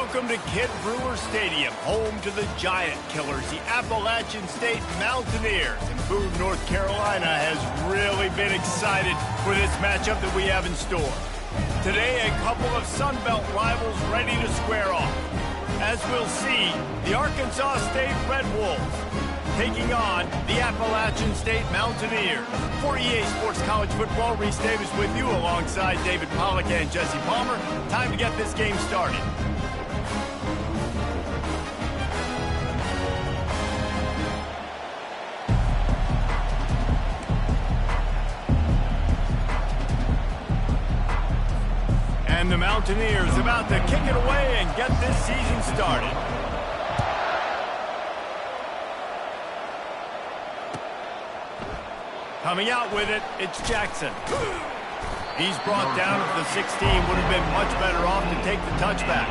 Welcome to Kid Brewer Stadium, home to the Giant Killers, the Appalachian State Mountaineers. And Boone, North Carolina has really been excited for this matchup that we have in store. Today, a couple of Sun Belt rivals ready to square off. As we'll see, the Arkansas State Red Wolves taking on the Appalachian State Mountaineers. For EA Sports College Football, Reese Davis with you alongside David Pollack and Jesse Palmer. Time to get this game started. And the Mountaineers about to kick it away and get this season started. Coming out with it, it's Jackson. He's brought down at the 16. Would have been much better off to take the touchback.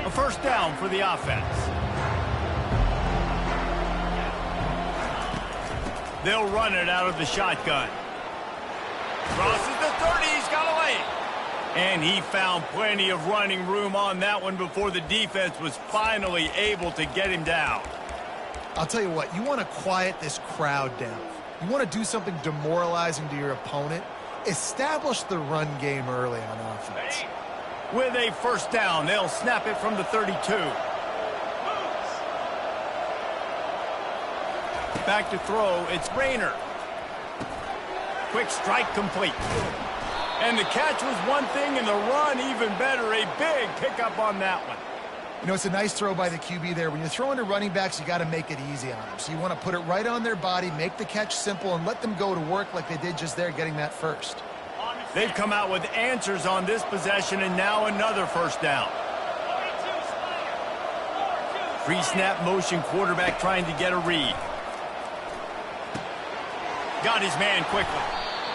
A first down for the offense. They'll run it out of the shotgun. Crosses the 30. He's got a lane. And he found plenty of running room on that one before the defense was finally able to get him down. I'll tell you what, you want to quiet this crowd down. You want to do something demoralizing to your opponent. Establish the run game early on offense. With a first down, they'll snap it from the 32. Back to throw, it's Rayner. Quick strike complete. And the catch was one thing, and the run even better. A big pickup on that one. You know, it's a nice throw by the QB there. When you're throwing to running backs, you got to make it easy on them. So you want to put it right on their body, make the catch simple, and let them go to work like they did just there, getting that first. They've come out with answers on this possession, and now another first down. Pre-snap motion quarterback trying to get a read. Got his man quickly.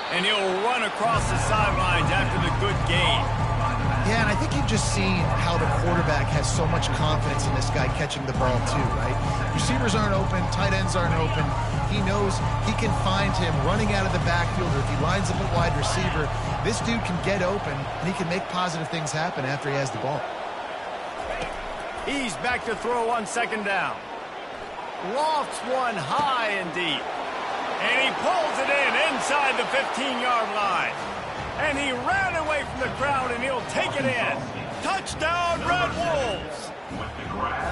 And he'll run across the sidelines after the good gain. Yeah, and I think you've just seen how the quarterback has so much confidence in this guy catching the ball too, right? Receivers aren't open, tight ends aren't open. He knows he can find him running out of the backfield, or if he lines up a wide receiver, this dude can get open, and he can make positive things happen after he has the ball. He's back to throw on second down. Lofts one high and deep. And he pulls it in inside the 15-yard line. And he ran away from the crowd, and he'll take it in. Touchdown, Red Wolves!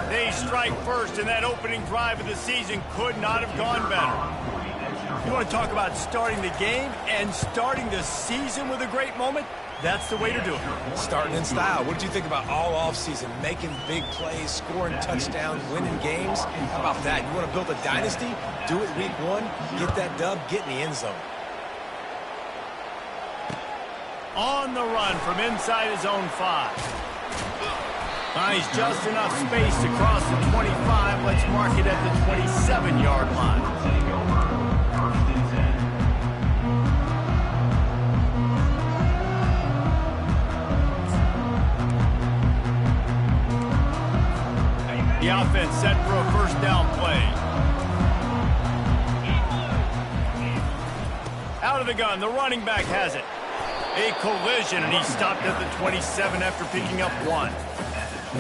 They strike first, and that opening drive of the season could not have gone better. You want to talk about starting the game and starting the season with a great moment? That's the way to do it. Starting in style. What did you think about all offseason? Making big plays, scoring touchdowns, winning games? How about that? You want to build a dynasty? Do it week one. Get that dub. Get in the end zone. On the run from inside his own 5. Finds just enough space to cross the 25. Let's mark it at the 27-yard line. The offense set for a first down play. Out of the gun, the running back has it. A collision, and he stopped at the 27 after picking up 1.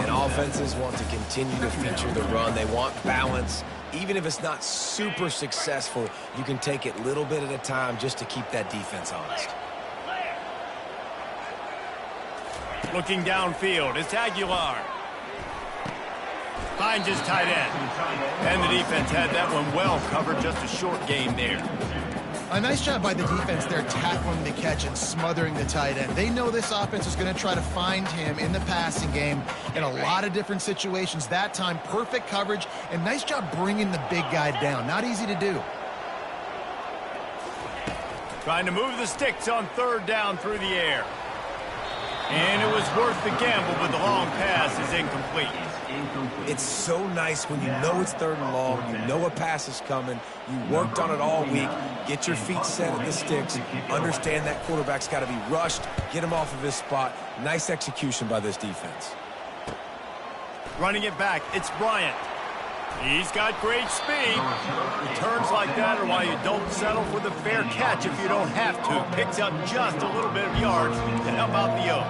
And offenses want to continue to feature the run. They want balance. Even if it's not super successful, you can take it little bit at a time just to keep that defense honest. Looking downfield, it's Aguilar. Finds his tight end. And the defense had that one well covered. Just a short gain there. A nice job by the defense there, tackling the catch and smothering the tight end. They know this offense is going to try to find him in the passing game in a lot of different situations. That time, perfect coverage, and nice job bringing the big guy down. Not easy to do. Trying to move the sticks on third down through the air. And it was worth the gamble, but the long pass is incomplete. It's so nice when you know it's third and long, you know a pass is coming, you worked on it all week, get your feet set at the sticks, understand that quarterback's got to be rushed, get him off of his spot. Nice execution by this defense. Running it back, it's Bryant. He's got great speed. Returns like that are why you don't settle for the fair catch if you don't have to. Picks up just a little bit of yards to help out the O.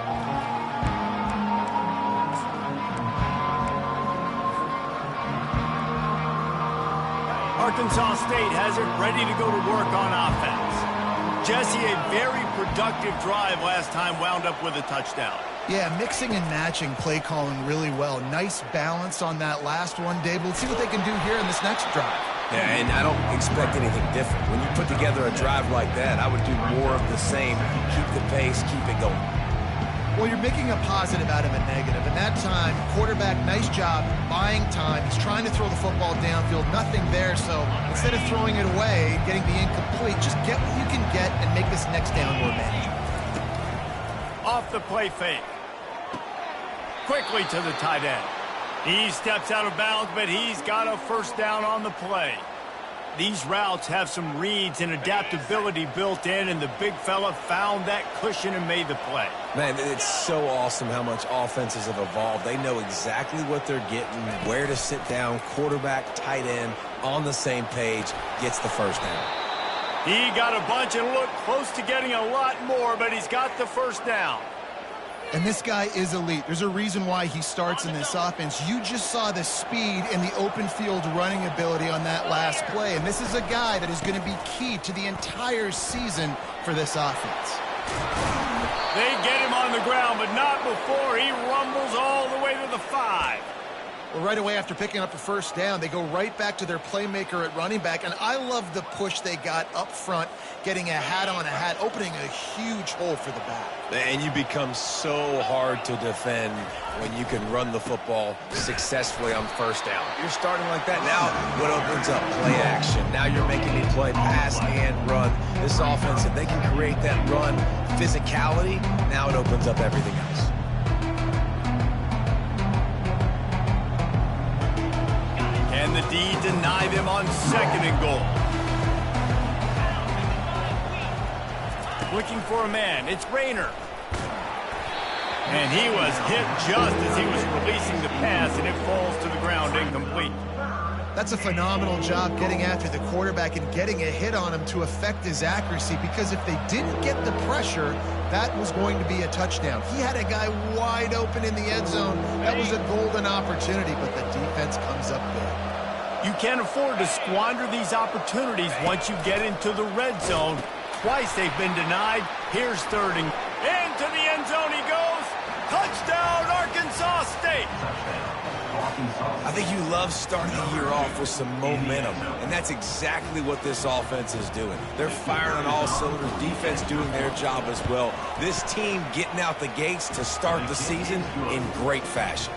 Arkansas State has it ready to go to work on offense. Jesse, a very productive drive last time wound up with a touchdown. Yeah, mixing and matching play calling really well. Nice balance on that last one, Dave. Let's see what they can do here in this next drive. Yeah, and I don't expect anything different. When you put together a drive like that, I would do more of the same. Keep the pace, keep it going. Well, you're making a positive out of a negative. And that time, quarterback, nice job buying time. He's trying to throw the football downfield. Nothing there, so instead of throwing it away, getting the incomplete, just get what you can get and make this next down more manageable. Off the play fake. Quickly to the tight end. He steps out of bounds, but he's got a first down on the play. These routes have some reads and adaptability built in, and the big fella found that cushion and made the play. Man, it's so awesome how much offenses have evolved. They know exactly what they're getting, where to sit down, quarterback, tight end, on the same page, gets the first down. He got a bunch and looked close to getting a lot more, but he's got the first down. And this guy is elite. There's a reason why he starts in this offense. You just saw the speed and the open field running ability on that last play. And this is a guy that is going to be key to the entire season for this offense. They get him on the ground, but not before he rumbles all the way to the 5. Well, right away after picking up a first down, they go right back to their playmaker at running back. And I love the push they got up front, getting a hat on a hat, opening a huge hole for the back. And you become so hard to defend when you can run the football successfully on first down. You're starting like that. Now what opens up? Play action. Now you're making me play pass and run. This offense, if they can create that run physicality, now it opens up everything else. And the D deny them on 2nd and goal. Looking for a man. It's Rayner. And he was hit just as he was releasing the pass, and it falls to the ground incomplete. That's a phenomenal job getting after the quarterback and getting a hit on him to affect his accuracy, because if they didn't get the pressure, that was going to be a touchdown. He had a guy wide open in the end zone. That was a golden opportunity, but the defense comes up big. You can't afford to squander these opportunities once you get into the red zone. Twice they've been denied. Here's 3rd and into the end zone he goes. Touchdown, Arkansas State. I think you love starting the year off with some momentum, and that's exactly what this offense is doing. They're firing on all cylinders, defense doing their job as well. This team getting out the gates to start the season in great fashion.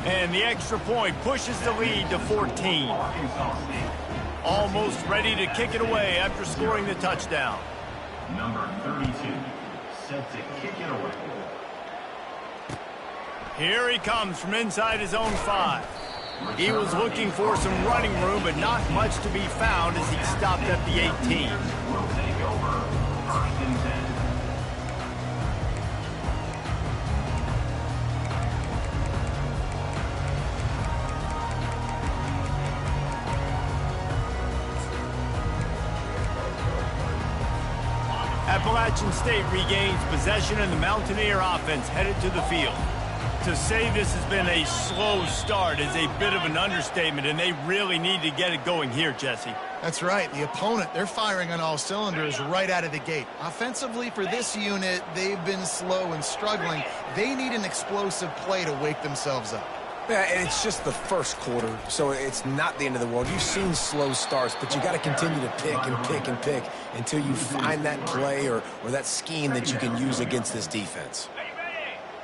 And the extra point pushes the lead to 14. Almost ready to kick it away after scoring the touchdown. Number 32, set to kick it away. Here he comes from inside his own 5. He was looking for some running room, but not much to be found as he stopped at the 18. Will take over 1st and 10. Appalachian State regains possession, and the Mountaineer offense headed to the field. To say this has been a slow start is a bit of an understatement, and they really need to get it going here, Jesse. That's right. The opponent, they're firing on all cylinders right out of the gate. Offensively, for this unit, they've been slow and struggling. They need an explosive play to wake themselves up. Yeah, and it's just the first quarter, so it's not the end of the world. You've seen slow starts, but you got to continue to pick and pick and pick until you find that play or that scheme that you can use against this defense.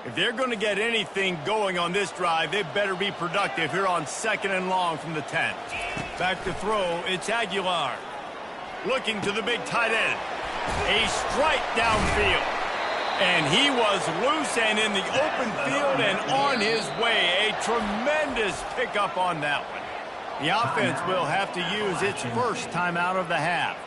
If they're going to get anything going on this drive, they better be productive here on 2nd and long from the 10. Back to throw, it's Aguilar. Looking to the big tight end. A strike downfield. And he was loose and in the open field and on his way. A tremendous pickup on that one. The offense will have to use its first timeout of the half.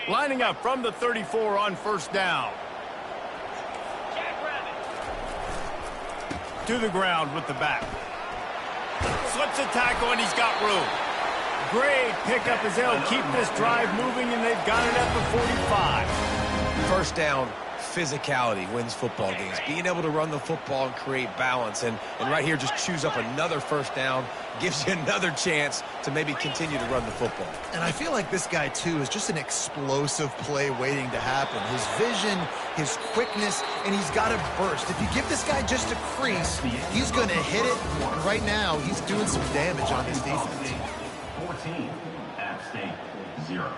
Lining up from the 34 on first down. To the ground with the back. Slips a tackle, and he's got room. Great pickup as they'll keep this drive moving, and they've got it at the 45. First down, physicality wins football games. Being able to run the football and create balance. And right here, just choose up another first down, gives you another chance to maybe continue to run the football. And I feel like this guy, too, is just an explosive play waiting to happen. His vision, his quickness, and he's got a burst. If you give this guy just a crease, he's going to hit it. And right now, he's doing some damage on this defense. 14, App State 0.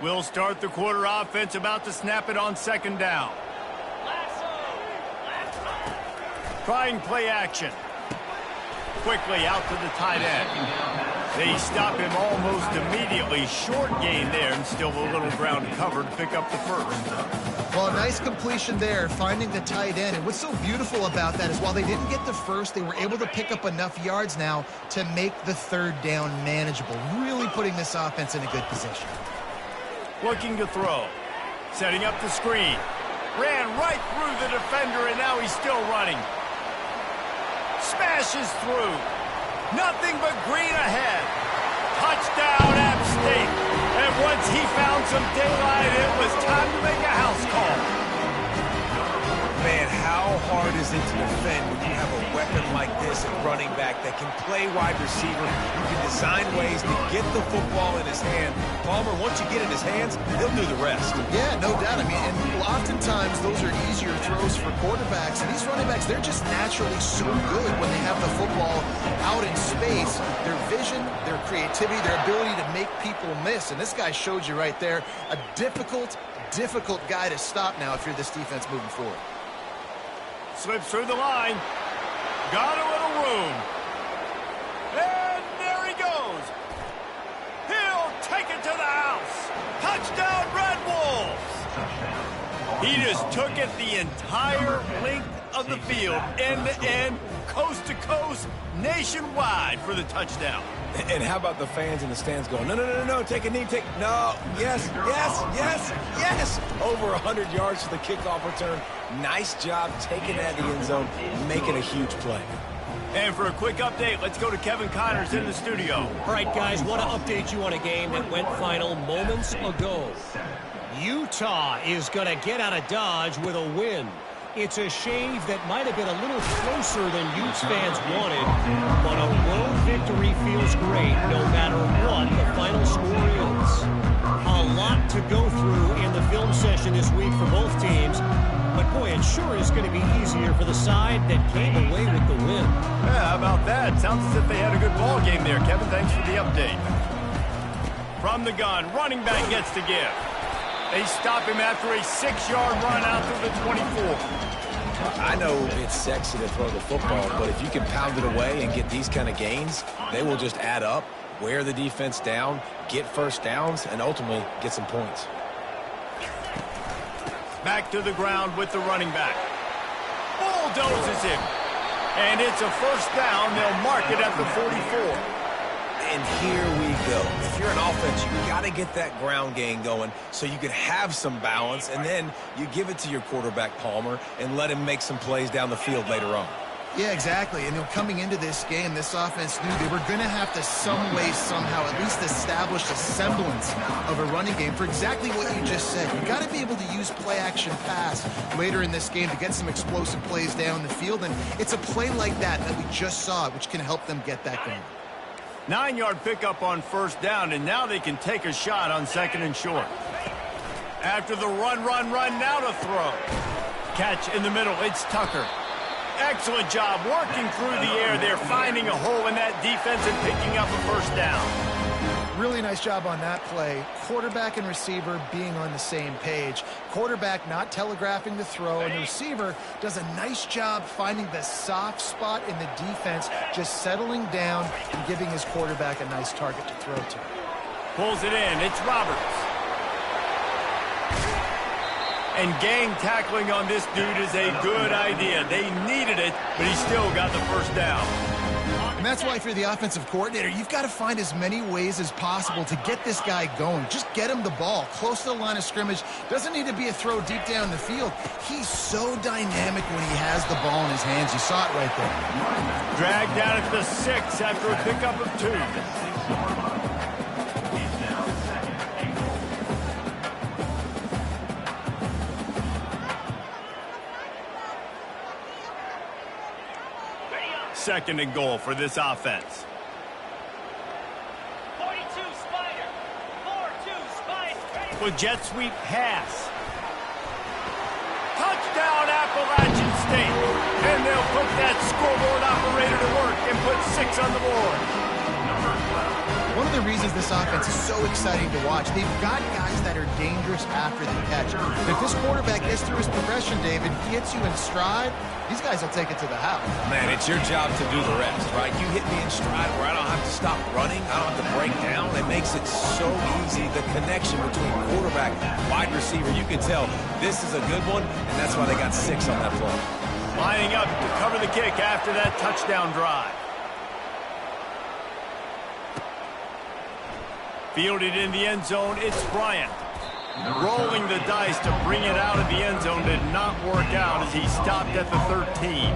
We'll start the quarter offense, about to snap it on second down. Trying play action. Quickly out to the tight end. They stop him almost immediately. Short gain there, and still a little ground covered to pick up the first. Well, nice completion there, finding the tight end. And what's so beautiful about that is while they didn't get the first, they were able to pick up enough yards now to make the third down manageable. Really putting this offense in a good position. Looking to throw. Setting up the screen. Ran right through the defender, and now he's still running. Smashes through. Nothing but green ahead. Touchdown, App State. And once he found some daylight, it was time to make a house call. Man, how hard is it to defend when you have a weapon like this at running back that can play wide receiver? You can design ways to get the football in his hand. Palmer, once you get in his hands, he'll do the rest. Yeah, no doubt. I mean, and oftentimes those are easier throws for quarterbacks. And these running backs, they're just naturally so good when they have the football out in space. Their vision, their creativity, their ability to make people miss. And this guy showed you right there, a difficult guy to stop now if you're this defense moving forward. Slips through the line. Got a little room. And there he goes. He'll take it to the house. Touchdown, Red Wolves. He just took it the entire length of the field, end to end, coast to coast, nationwide for the touchdown. And how about the fans in the stands going, no, take a knee, no, yes. Over 100 yards to the kickoff return. Nice job taking that in the end zone, making a huge play. And for a quick update, let's go to Kevin Connors in the studio. All right, guys, want to update you on a game that went final moments ago. Utah is going to get out of Dodge with a win. It's a shave that might have been a little closer than Utes fans wanted, but a road victory feels great no matter what the final score is. A lot to go through in the film session this week for both teams, but boy, it sure is going to be easier for the side that came away with the win. Yeah, how about that? Sounds as if they had a good ball game there, Kevin. Thanks for the update. From the gun, running back gets to give. They stop him after a 6-yard run out to the 24. I know it's sexy to throw the football, but if you can pound it away and get these kind of gains, they will just add up, wear the defense down, get first downs, and ultimately get some points. Back to the ground with the running back. Bulldozes him. And it's a first down. They'll mark it at the 44. And here we go. If you're an offense, you got to get that ground game going so you can have some balance, and then you give it to your quarterback, Palmer, and let him make some plays down the field later on. Yeah, exactly. And coming into this game, this offense knew they were going to have to some way, somehow, at least establish a semblance of a running game for exactly what you just said. You got to be able to use play-action pass later in this game to get some explosive plays down the field, and it's a play like that we just saw, which can help them get that going. 9-yard pickup on first down, and now they can take a shot on second and short. After the run, now to throw. Catch in the middle, it's Tucker. Excellent job working through the air there, finding a hole in that defense and picking up a first down. Really nice job on that play. Quarterback and receiver being on the same page. Quarterback not telegraphing the throw, and the receiver does a nice job finding the soft spot in the defense, just settling down and giving his quarterback a nice target to throw to. Pulls it in. It's Roberts. And gang tackling on this dude is a good idea. They needed it, but he still got the first down. And that's why if you're the offensive coordinator, you've got to find as many ways as possible to get this guy going. Just get him the ball close to the line of scrimmage. Doesn't need to be a throw deep down the field. He's so dynamic when he has the ball in his hands. You saw it right there. Dragged down at the 6 after a pickup of 2. Second and goal for this offense. 42 Spider. 4-2 Spider. With jet sweep pass. Touchdown Appalachian State. And they'll put that scoreboard operator to work and put 6 on the board. One of the reasons this offense is so exciting to watch, they've got guys that are dangerous after the catch. If this quarterback gets through his progression, David, he hits you in stride, these guys will take it to the house. Man, it's your job to do the rest, right? You hit me in stride where I don't have to stop running, I don't have to break down. It makes it so easy, the connection between quarterback, wide receiver. You can tell this is a good one, and that's why they got 6 on that play. Lining up to cover the kick after that touchdown drive. Fielded in the end zone, it's Bryant. Rolling the dice to bring it out of the end zone did not work out as he stopped at the 13.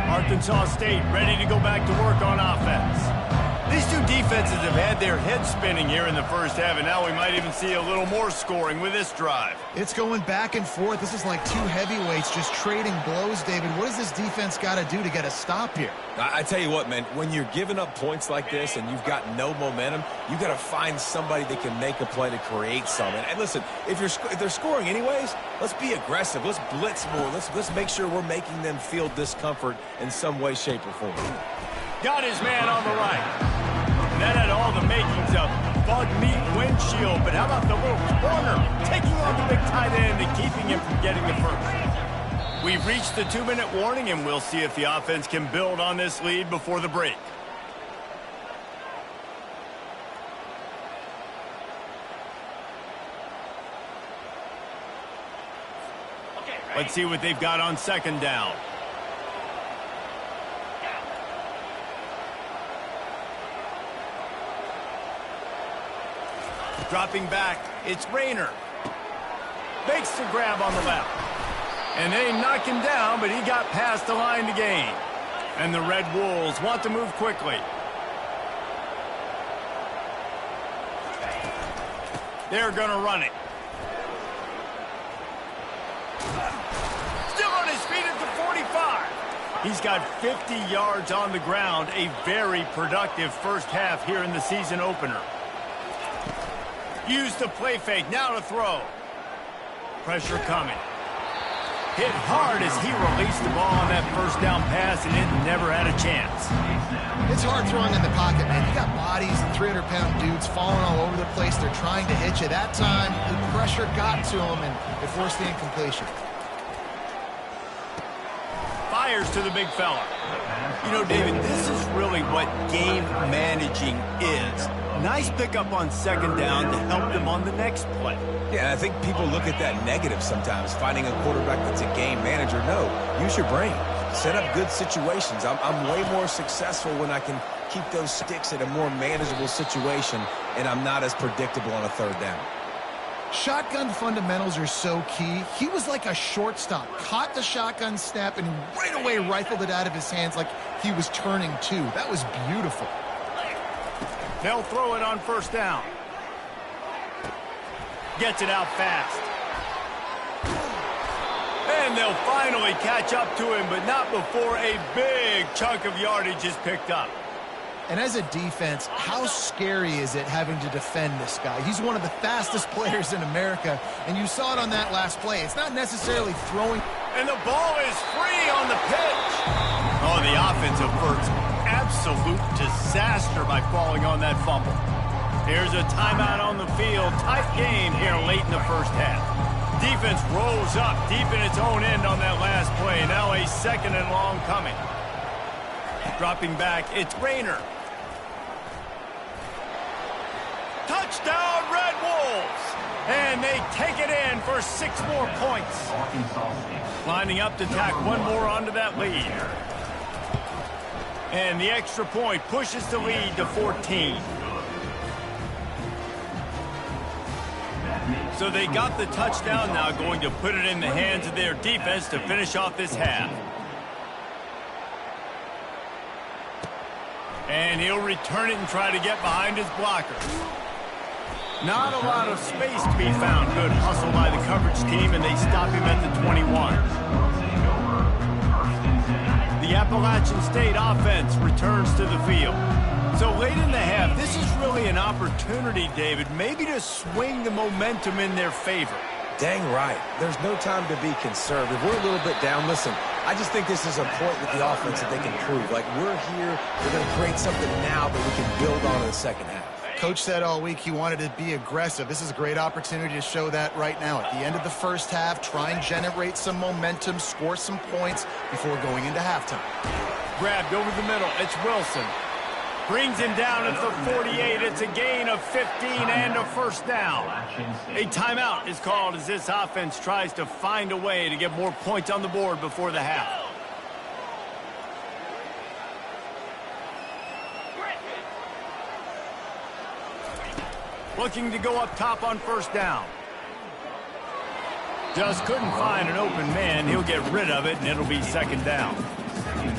Arkansas State ready to go back to work on offense. These two defenses have had their heads spinning here in the first half, and now we might even see a little more scoring with this drive. It's going back and forth. This is like two heavyweights just trading blows, David. What does this defense got to do to get a stop here? I tell you what, man, when you're giving up points like this and you've got no momentum, you got to find somebody that can make a play to create something. And listen, if they're scoring anyways, let's be aggressive. Let's blitz more. Let's make sure we're making them feel discomfort in some way, shape, or form. Got his man on the right. That had all the makings of bug meat windshield, but how about the little corner taking on the big tight end and keeping him from getting the first? We've reached the 2-minute warning, and we'll see if the offense can build on this lead before the break. Let's see what they've got on second down. Dropping back, it's Rayner. Makes the grab on the left. And they knock him down, but he got past the line to gain. And the Red Wolves want to move quickly. They're going to run it. Still on his feet at the 45. He's got 50 yards on the ground, a very productive first half here in the season opener. Use the play fake, now to throw. Pressure coming. Hit hard as he released the ball on that first down pass, and it never had a chance. It's hard throwing in the pocket, man. You got bodies and 300-pound dudes falling all over the place. They're trying to hit you. That time, the pressure got to him, and it forced the incompletion. Fires to the big fella. You know, David, this is really what game managing is. Nice pickup on second down to help them on the next play. Yeah, I think people look at that negative sometimes, finding a quarterback that's a game manager. No, use your brain. Set up good situations. I'm way more successful when I can keep those sticks at a more manageable situation, and I'm not as predictable on a third down. Shotgun fundamentals are so key. He was like a shortstop, caught the shotgun snap, and right away rifled it out of his hands like he was turning two. That was beautiful. They'll throw it on first down. Gets it out fast. And they'll finally catch up to him, but not before a big chunk of yardage is picked up. And as a defense, how scary is it having to defend this guy? He's one of the fastest players in America, and you saw it on that last play. It's not necessarily throwing. And the ball is free on the pitch. Oh, the offensive first. Absolute disaster by falling on that fumble. Here's a timeout on the field. Tight game here late in the first half. Defense rolls up deep in its own end on that last play. Now a second and long coming. Dropping back, it's Rayner. Touchdown, Red Wolves! And they take it in for 6 more points. Lining up to tack one more onto that lead. And the extra point pushes the lead to 14. So they got the touchdown, now going to put it in the hands of their defense to finish off this half. And he'll return it and try to get behind his blocker. Not a lot of space to be found. Good hustle by the coverage team, and they stop him at the 21. The Appalachian State offense returns to the field. So late in the half, this is really an opportunity, David, maybe to swing the momentum in their favor. Dang right. There's no time to be conservative. We're a little bit down. Listen, I just think this is a point with the offense that they can prove. Like, we're here, we're going to create something now that we can build on in the second half. Coach said all week he wanted to be aggressive. This is a great opportunity to show that right now. At the end of the first half, try and generate some momentum, score some points before going into halftime. Grabbed over the middle. It's Wilson. Brings him down at the 48. It's a gain of 15 and a first down. A timeout is called as this offense tries to find a way to get more points on the board before the half. Looking to go up top on first down. Just couldn't find an open man. He'll get rid of it, and it'll be second down.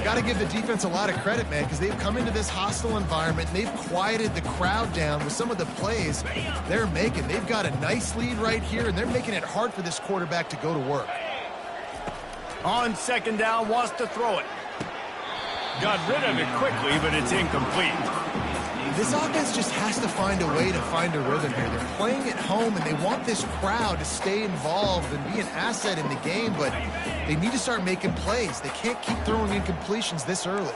Got to give the defense a lot of credit, man, because they've come into this hostile environment, and they've quieted the crowd down with some of the plays they're making. They've got a nice lead right here, and they're making it hard for this quarterback to go to work. On second down, wants to throw it. Got rid of it quickly, but it's incomplete. This offense just has to find a way to find a rhythm here. They're playing at home, and they want this crowd to stay involved and be an asset in the game, but they need to start making plays. They can't keep throwing incompletions this early.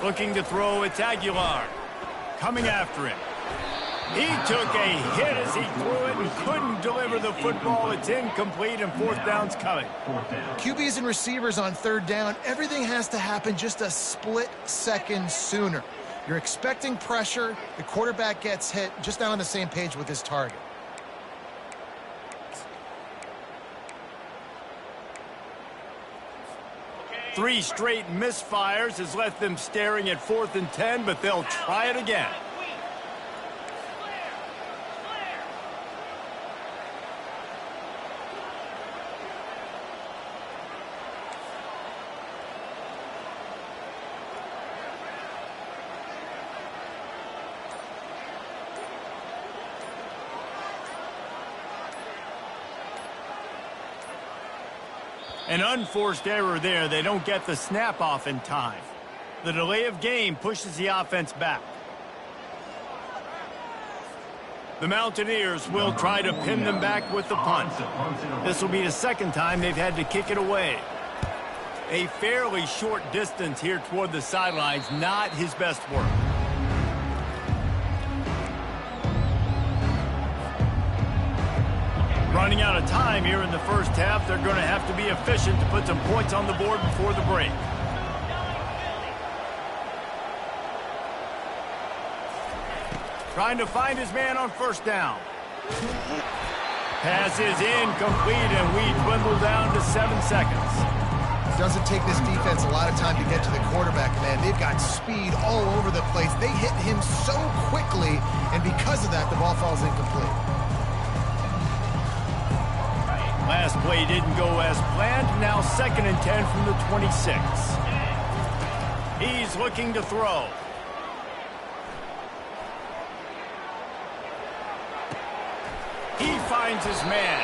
Looking to throw, it's Aguilar. Coming after him. He took a hit as he threw it and couldn't deliver the football. It's incomplete, and fourth down's coming. QBs and receivers on third down, everything has to happen just a split second sooner. You're expecting pressure. The quarterback gets hit, just not on the same page with his target. Three straight misfires has left them staring at 4th and 10, but they'll try it again. An unforced error there. They don't get the snap off in time. The delay of game pushes the offense back. The Mountaineers will try to pin them back with the punt. This will be the second time they've had to kick it away. A fairly short distance here toward the sidelines, not his best work. Running out of time here in the first half. They're going to have to be efficient to put some points on the board before the break. Trying to find his man on first down. Pass is incomplete, and we dwindle down to 7 seconds. It doesn't take this defense a lot of time to get to the quarterback, man. They've got speed all over the place. They hit him so quickly, and because of that, the ball falls incomplete. Last play didn't go as planned. Now 2nd and 10 from the 26. He's looking to throw. He finds his man.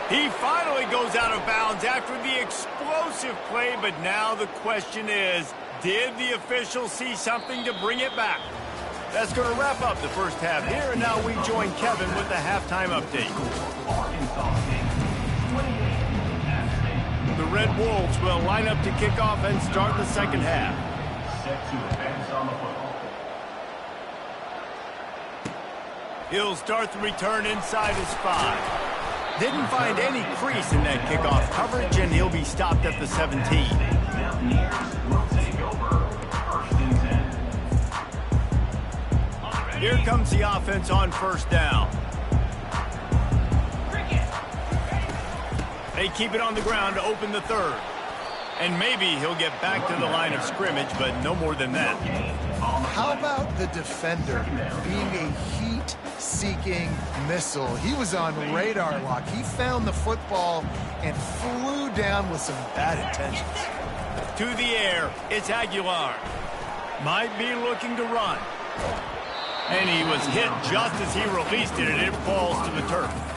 He finally goes out of bounds after the explosive play, but now the question is, did the officials see something to bring it back? That's going to wrap up the first half here, and now we join Kevin with the halftime update. The Red Wolves will line up to kick off and start the second half. Set to advance on the football. He'll start the return inside his 5. Didn't find any crease in that kickoff coverage, and he'll be stopped at the 17. Mountaineers will take over 1st and 10. Here comes the offense on first down. They keep it on the ground to open the third. And maybe he'll get back to the line of scrimmage, but no more than that. How about the defender being a heat-seeking missile? He was on radar lock. He found the football and flew down with some bad intentions. To the air, it's Aguilar. Might be looking to run. And he was hit just as he released it, and it falls to the turf.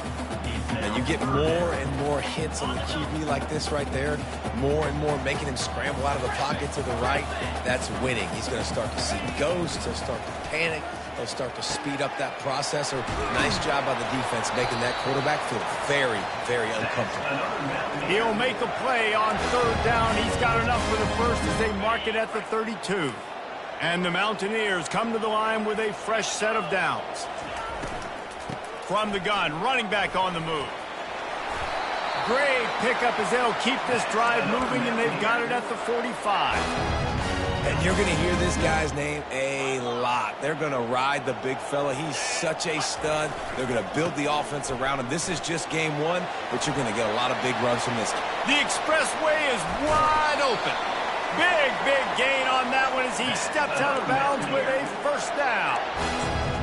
And you get more and more hits on the QB like this right there, more and more making him scramble out of the pocket to the right. That's winning. He's going to start to see ghosts. He'll start to panic. He'll start to speed up that processor. Nice job by the defense making that quarterback feel very, very uncomfortable. He'll make a play on third down. He's got enough for the first as they mark it at the 32. And the Mountaineers come to the line with a fresh set of downs. From the gun, running back on the move. Great pickup as they'll keep this drive moving, and they've got it at the 45. And you're going to hear this guy's name a lot. They're going to ride the big fella. He's such a stud. They're going to build the offense around him. This is just game one, but you're going to get a lot of big runs from this. The expressway is wide open. Big gain on that one as he steps out of bounds with a first down.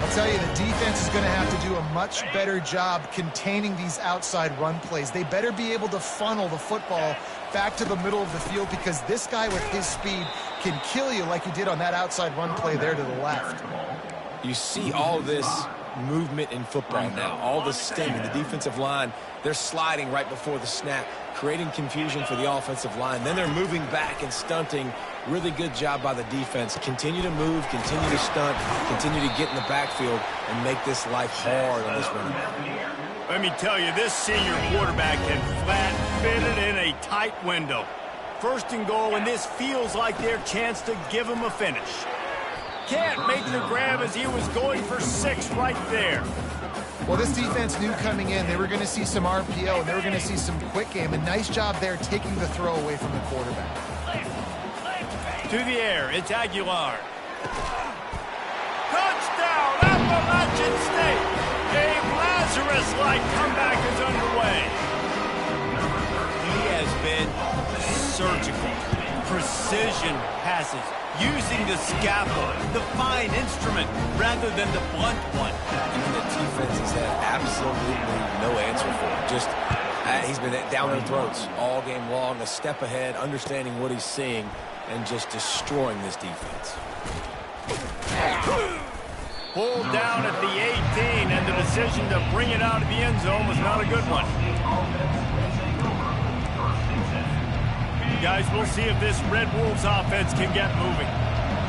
I'll tell you, the defense is going to have to do a much better job containing these outside run plays. They better be able to funnel the football back to the middle of the field, because this guy with his speed can kill you like he did on that outside run play there to the left. You see all this movement in football now, all the sting. The defensive line, they're sliding right before the snap, creating confusion for the offensive line. Then they're moving back and stunting. Really good job by the defense. Continue to move, continue to stunt, continue to get in the backfield and make this life hard on this running back. Let me tell you, this senior quarterback can flat fit it in a tight window. First and goal, and this feels like their chance to give him a finish. Can't make the grab as he was going for 6 right there. Well, this defense knew coming in they were going to see some RPO and they were going to see some quick game. And nice job there taking the throw away from the quarterback. To the air, it's Aguilar. Touchdown, Appalachian State! A Lazarus-like comeback is underway. He has been surgical. Precision passes, using the scalpel, the fine instrument, rather than the blunt one. And the defense has had absolutely no answer for him. Just, he's been down their throats all game long, a step ahead, understanding what he's seeing, and just destroying this defense. Pulled down at the 18, and the decision to bring it out of the end zone was not a good one. Guys, we'll see if this Red Wolves offense can get moving.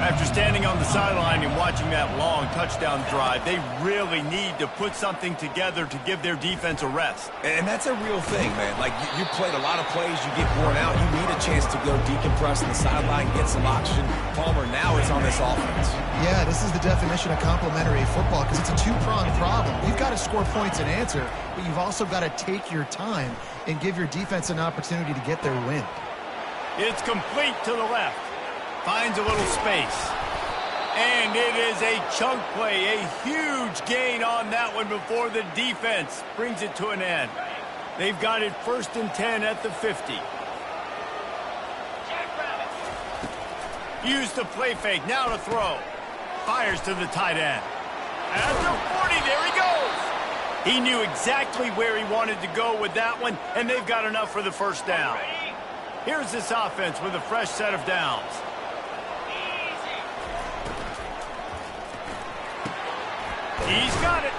After standing on the sideline and watching that long touchdown drive, they really need to put something together to give their defense a rest. And that's a real thing, man. Like, you played a lot of plays, you get worn out, you need a chance to go decompress on the sideline, get some oxygen. Palmer, now it's on this offense. Yeah, this is the definition of complementary football, because it's a two-pronged problem. You've got to score points and answer, but you've also got to take your time and give your defense an opportunity to get their win. It's complete to the left. Finds a little space. And it is a chunk play. A huge gain on that one before the defense brings it to an end. They've got it 1st and 10 at the 50. Used the play fake. Now to throw. Fires to the tight end. At the 40, there he goes. He knew exactly where he wanted to go with that one, and they've got enough for the first down. Here's this offense with a fresh set of downs. He's got it.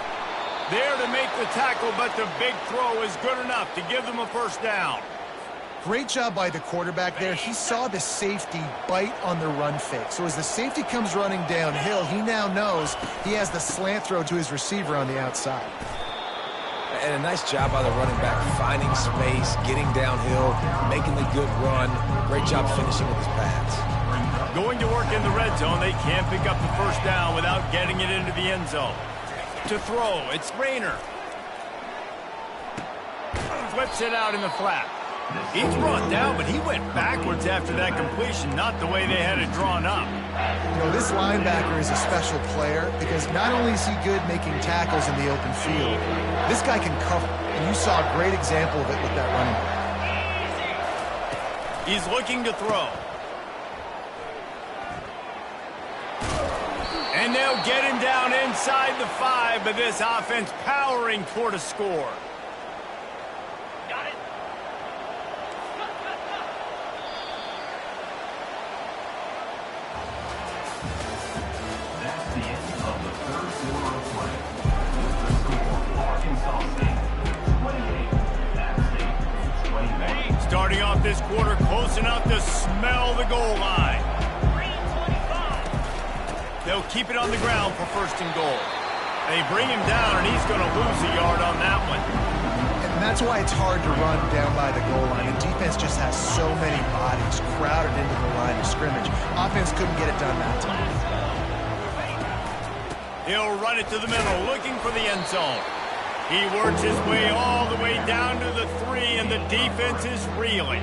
There to make the tackle, but the big throw is good enough to give them a first down. Great job by the quarterback there. He saw the safety bite on the run fake. So as the safety comes running downhill, he now knows he has the slant throw to his receiver on the outside. And a nice job by the running back, finding space, getting downhill, making the good run. Great job finishing with his pads. Going to work in the red zone, they can't pick up the first down without getting it into the end zone. To throw, it's Rayner. Flips it out in the flat. He's brought down, but he went backwards after that completion, not the way they had it drawn up. You know, this linebacker is a special player because not only is he good making tackles in the open field, this guy can cover. And you saw a great example of it with that running back. He's looking to throw. And they'll get him down inside the 5, but this offense powering toward a score. Got it. That's the end of the third quarter of play. The score, Arkansas State 28, App State 21. Starting off this quarter close enough to smell the goal line. 3:25. They'll keep it on the ground for 1st and goal. They bring him down, and he's going to lose a yard on that one. And that's why it's hard to run down by the goal line. The defense just has so many bodies crowded into the line of scrimmage. Offense couldn't get it done that time. He'll run it to the middle, looking for the end zone. He works his way all the way down to the 3, and the defense is reeling.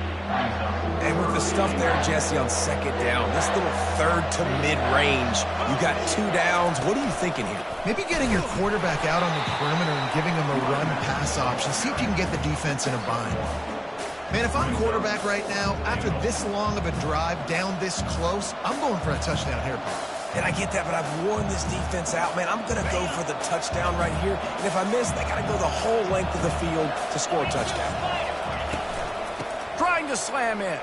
And with the stuff there, Jesse, on 2nd down, this little 3rd to mid-range, you got 2 downs. What are you thinking here? Maybe getting your quarterback out on the perimeter and giving him a run-pass option. See if you can get the defense in a bind. Man, if I'm quarterback right now, after this long of a drive, down this close, I'm going for a touchdown here, Paul. And I get that, but I've worn this defense out, man. I'm going to go for the touchdown right here. And if I miss, they got to go the whole length of the field to score a touchdown. Trying to slam in.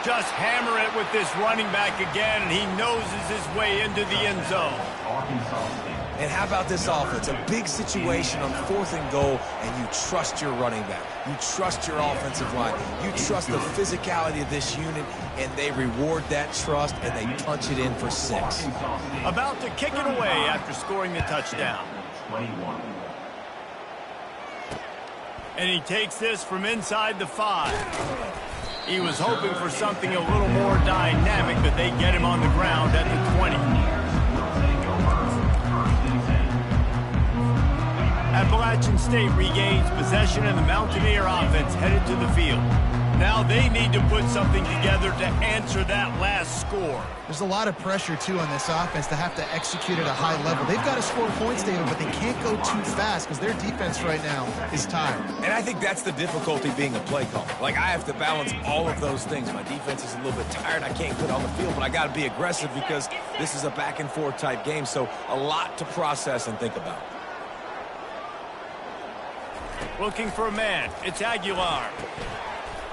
Just hammer it with this running back again, and he noses his way into the end zone. Arkansas State. And how about this offense? A big situation on 4th and goal, and you trust your running back. You trust your offensive line. You trust the physicality of this unit, and they reward that trust, and they punch it in for 6. About to kick it away after scoring the touchdown. 21. And he takes this from inside the 5. He was hoping for something a little more dynamic, but they get him on the ground at the 20. Appalachian State regains possession, and the Mountaineer offense headed to the field. Now they need to put something together to answer that last score. There's a lot of pressure, too, on this offense to have to execute at a high level. They've got to score points, David, but they can't go too fast because their defense right now is tired. And I think that's the difficulty being a play caller. Like, I have to balance all of those things. My defense is a little bit tired. I can't put it on the field, but I got to be aggressive because this is a back-and-forth type game, so a lot to process and think about. Looking for a man. It's Aguilar.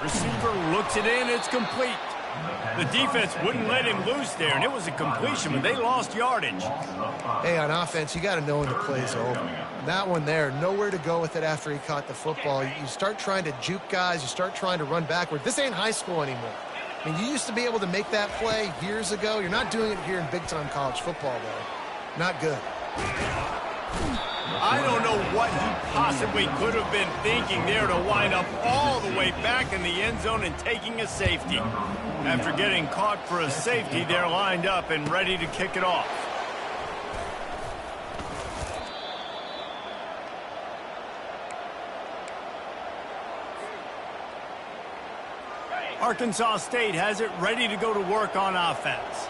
Receiver looks it in. It's complete. The defense wouldn't let him loose there, and it was a completion, but they lost yardage. Hey, on offense, you got to know when the play's over. That one there, nowhere to go with it after he caught the football. You start trying to juke guys. You start trying to run backward. This ain't high school anymore. I mean, you used to be able to make that play years ago. You're not doing it here in big-time college football, though. Not good. I don't know what he possibly could have been thinking there to wind up all the way back in the end zone and taking a safety. After getting caught for a safety, they're lined up and ready to kick it off. Arkansas State has it ready to go to work on offense.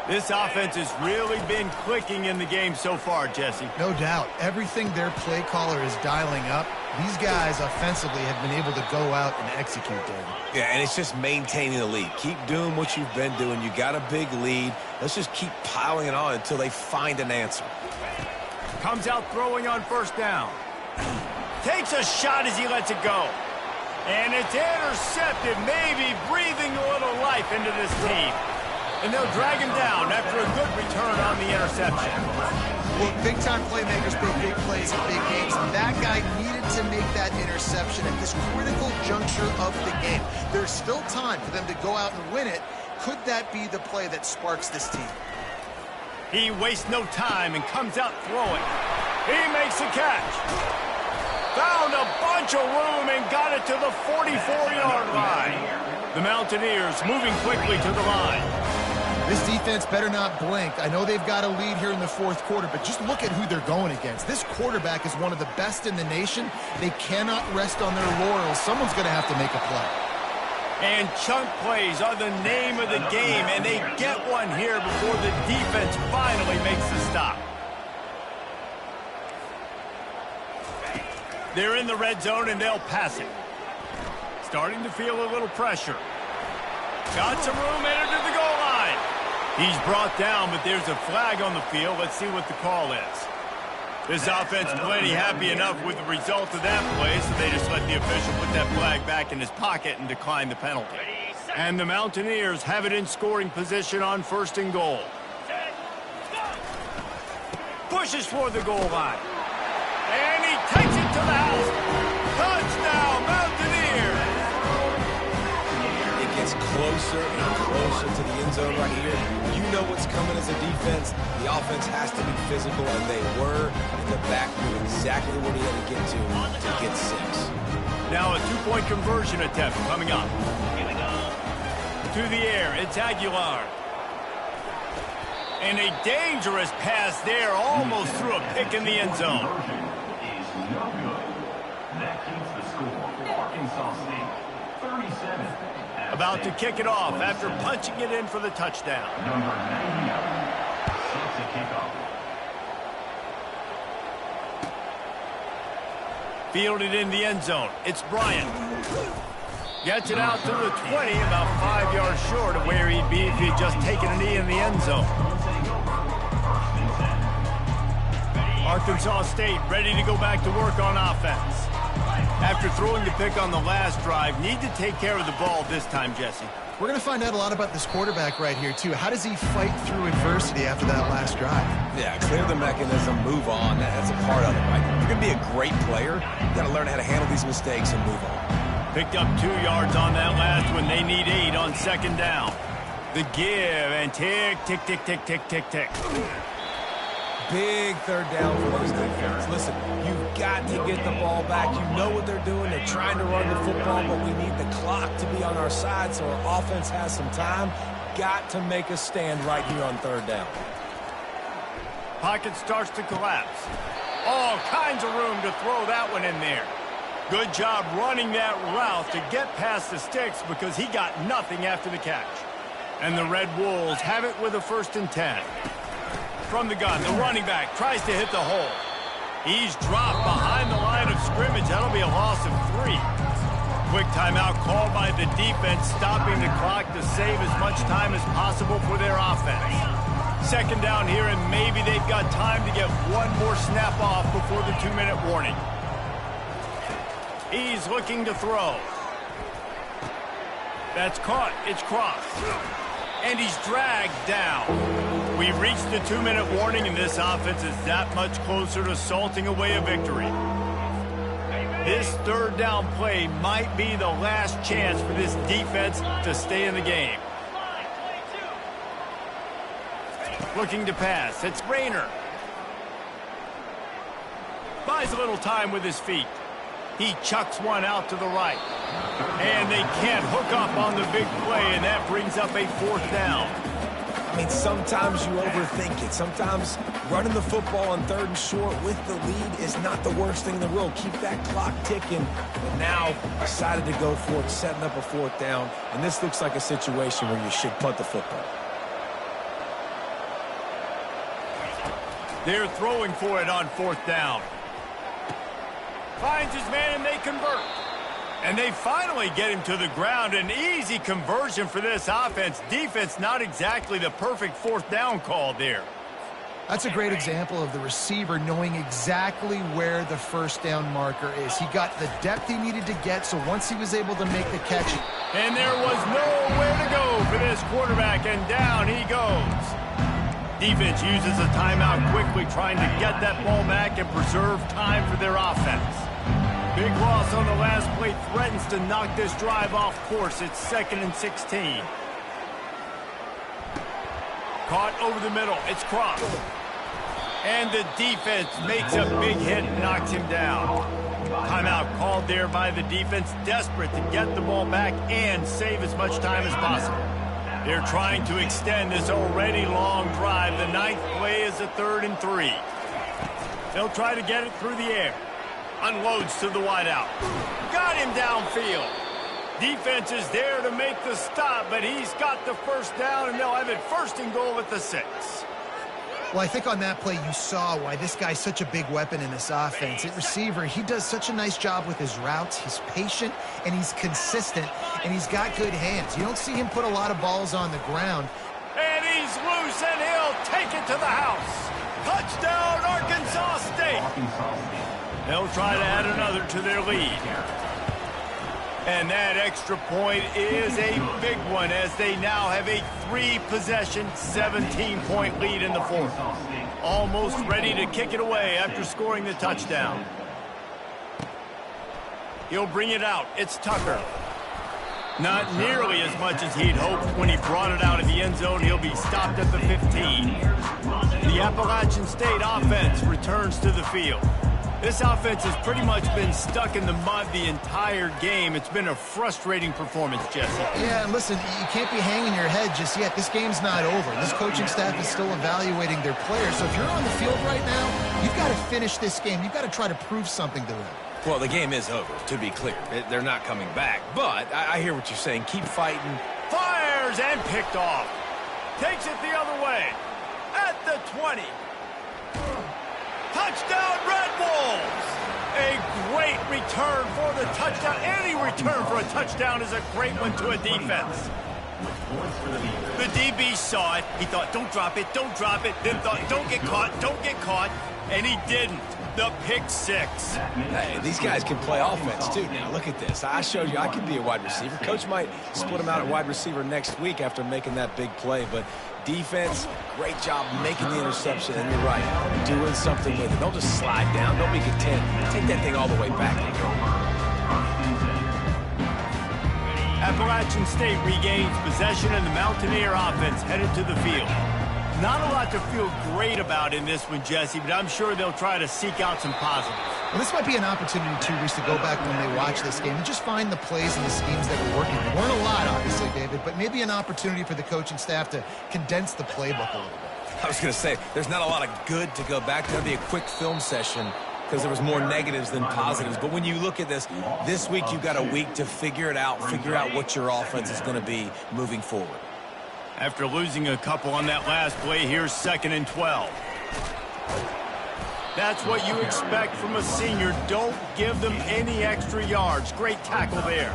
This offense has really been clicking in the game so far, Jesse. No doubt. Everything their play caller is dialing up, these guys offensively have been able to go out and execute, David. Yeah, and it's just maintaining the lead. Keep doing what you've been doing. You got a big lead. Let's just keep piling it on until they find an answer. Comes out throwing on 1st down. Takes a shot as he lets it go. And it's intercepted, maybe breathing a little life into this team. And they'll drag him down after a good return on the interception. Well, big-time playmakers make big plays in big games. That guy needed to make that interception at this critical juncture of the game. There's still time for them to go out and win it. Could that be the play that sparks this team? He wastes no time and comes out throwing. He makes the catch. Found a bunch of room and got it to the 44-yard line. The Mountaineers moving quickly to the line. This defense better not blink. I know they've got a lead here in the 4th quarter, but just look at who they're going against. This quarterback is one of the best in the nation. They cannot rest on their laurels. Someone's going to have to make a play. And chunk plays are the name of the game, and they get one here before the defense finally makes the stop. They're in the red zone, and they'll pass it. starting to feel a little pressure. Got some room, entered to the goal line. He's brought down, but there's a flag on the field. Let's see what the call is. This offense plenty happy enough with the result of that play, so they just let the official put that flag back in his pocket and decline the penalty. And the Mountaineers have it in scoring position on 1st and goal. Pushes for the goal line. And he takes it to the house. Touchdown, Mountaineers! It gets closer and closer to the end zone right here. You know what's coming as a defense. The offense has to be physical, and they were. And the back knew exactly what he had to get 6. Now a 2-point conversion attempt coming up. To the air, it's Aguilar. And a dangerous pass there, almost threw a pick in the end zone. Is no good. That keeps the score for Arkansas State 37. About to kick it off after punching it in for the touchdown. Number 99 sets a kickoff. Fielded in the end zone. It's Bryant. Gets it out to the 20, about 5 yards short of where he'd be if he'd just taken a knee in the end zone. Arkansas State ready to go back to work on offense. After throwing the pick on the last drive, need to take care of the ball this time, Jesse. We're going to find out a lot about this quarterback right here, too. How does he fight through adversity after that last drive? Yeah, clear the mechanism, move on. That's a part of it, right? If you're going to be a great player, you got to learn how to handle these mistakes and move on. Picked up 2 yards on that last one. They need 8 on 2nd down. The give and tick, tick, tick, tick, tick, tick, tick. Big 3rd down for those defense. Listen, you've got to get the ball back. You know what they're doing. They're trying to run the football, but we need the clock to be on our side so our offense has some time. Got to make a stand right here on 3rd down. Pocket starts to collapse. All kinds of room to throw that one in there. Good job running that route to get past the sticks because he got nothing after the catch. And the Red Wolves have it with a 1st and 10. From the gun, the running back tries to hit the hole. He's dropped behind the line of scrimmage. That'll be a loss of 3. Quick timeout called by the defense, stopping the clock to save as much time as possible for their offense. 2nd down here, and maybe they've got time to get one more snap off before the 2-minute warning. He's looking to throw. That's caught. It's crossed. And he's dragged down. We've reached the 2-minute warning, and this offense is that much closer to salting away a victory. This 3rd down play might be the last chance for this defense to stay in the game. Looking to pass. It's Rayner. Buys a little time with his feet. He chucks one out to the right. And they can't hook up on the big play, and that brings up a 4th down. I mean, sometimes you overthink it. Sometimes running the football on 3rd and short with the lead is not the worst thing in the world. Keep that clock ticking. But now decided to go for it, setting up a 4th down. And this looks like a situation where you should punt the football. They're throwing for it on 4th down. Finds his man, and they convert. And they finally get him to the ground. An easy conversion for this offense. Defense, not exactly the perfect 4th down call there. That's a great example of the receiver knowing exactly where the 1st down marker is. He got the depth he needed to get, so once he was able to make the catch. And there was nowhere to go for this quarterback, and down he goes. Defense uses a timeout quickly, trying to get that ball back and preserve time for their offense. Big loss on the last play threatens to knock this drive off course. It's 2nd and 16. Caught over the middle. It's crossed. And the defense makes a big hit and knocks him down. Timeout called there by the defense, desperate to get the ball back and save as much time as possible. They're trying to extend this already long drive. The 9th play is a 3rd and 3. They'll try to get it through the air. Unloads to the wideout. Got him downfield. Defense is there to make the stop, but he's got the 1st down, and they'll have it 1st and goal at the 6. Well, I think on that play you saw why this guy's such a big weapon in this offense. At receiver, he does such a nice job with his routes. He's patient, and he's consistent, and he's got good hands. You don't see him put a lot of balls on the ground. And he's loose, and he'll take it to the house. Touchdown, Arkansas State. They'll try to add another to their lead. And that extra point is a big one as they now have a 3-possession, 17-point lead in the fourth. Almost ready to kick it away after scoring the touchdown. He'll bring it out. It's Tucker. Not nearly as much as he'd hoped. When he brought it out of the end zone, he'll be stopped at the 15. The Appalachian State offense returns to the field. This offense has pretty much been stuck in the mud the entire game. It's been a frustrating performance, Jesse. Yeah, and listen, you can't be hanging your head just yet. This game's not over. This coaching staff is still evaluating their players. So if you're on the field right now, you've got to finish this game. You've got to try to prove something to them. Well, the game is over, to be clear. They're not coming back. But I hear what you're saying. Keep fighting. Fires and picked off. Takes it the other way. At the 20. Touchdown, Red Wolves! A great return for the touchdown. Any return for a touchdown is a great one to a defense. The DB saw it. He thought, don't drop it, don't drop it. Then thought, don't get caught. And he didn't. The pick six. Hey, these guys can play offense, too. Now, look at this. I showed you I can be a wide receiver. Coach might split him out at wide receiver next week after making that big play. But defense, great job making the interception. And you're right, doing something with it. Don't just slide down. Don't make it 10. Take that thing all the way back. Appalachian State regains possession, and the Mountaineer offense headed to the field. Not a lot to feel great about in this one, Jesse, but I'm sure they'll try to seek out some positives. Well, this might be an opportunity, too, Reese, to go back when they watch this game and just find the plays and the schemes that were working. There weren't a lot, obviously, David, but maybe an opportunity for the coaching staff to condense the playbook a little bit. I was going to say, there's not a lot of good to go back to. That'll be a quick film session because there was more negatives than positives. But when you look at this week you've got a week to figure it out, figure out what your offense is going to be moving forward. After losing a couple on that last play, here's 2nd and 12. That's what you expect from a senior. Don't give them any extra yards. Great tackle there.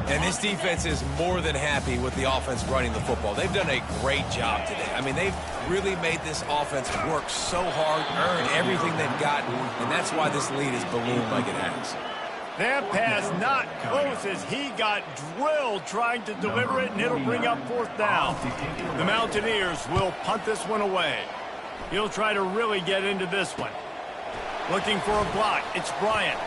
And this defense is more than happy with the offense running the football. They've done a great job today. I mean, they've really made this offense work so hard, earn everything they've gotten, and that's why this lead is ballooned like it has. That pass not close as he got drilled trying to deliver it, and it'll bring up 4th down. The Mountaineers will punt this one away. He'll try to really get into this one. Looking for a block. It's Bryant.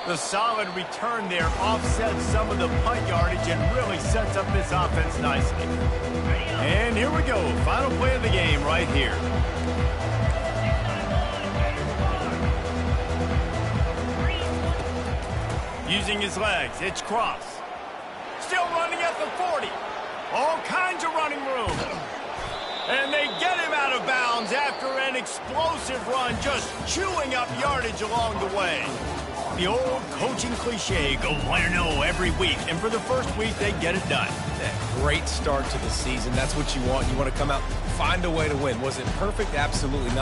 The solid return there offsets some of the punt yardage and really sets up this offense nicely. And here we go. Final play of the game right here. Using his legs, it's Cross. Still running at the 40. All kinds of running room. And they get him out of bounds after an explosive run, just chewing up yardage along the way. The old coaching cliche, go win or no every week. And for the first week, they get it done. Great start to the season. That's what you want. You want to come out, find a way to win. Was it perfect? Absolutely not.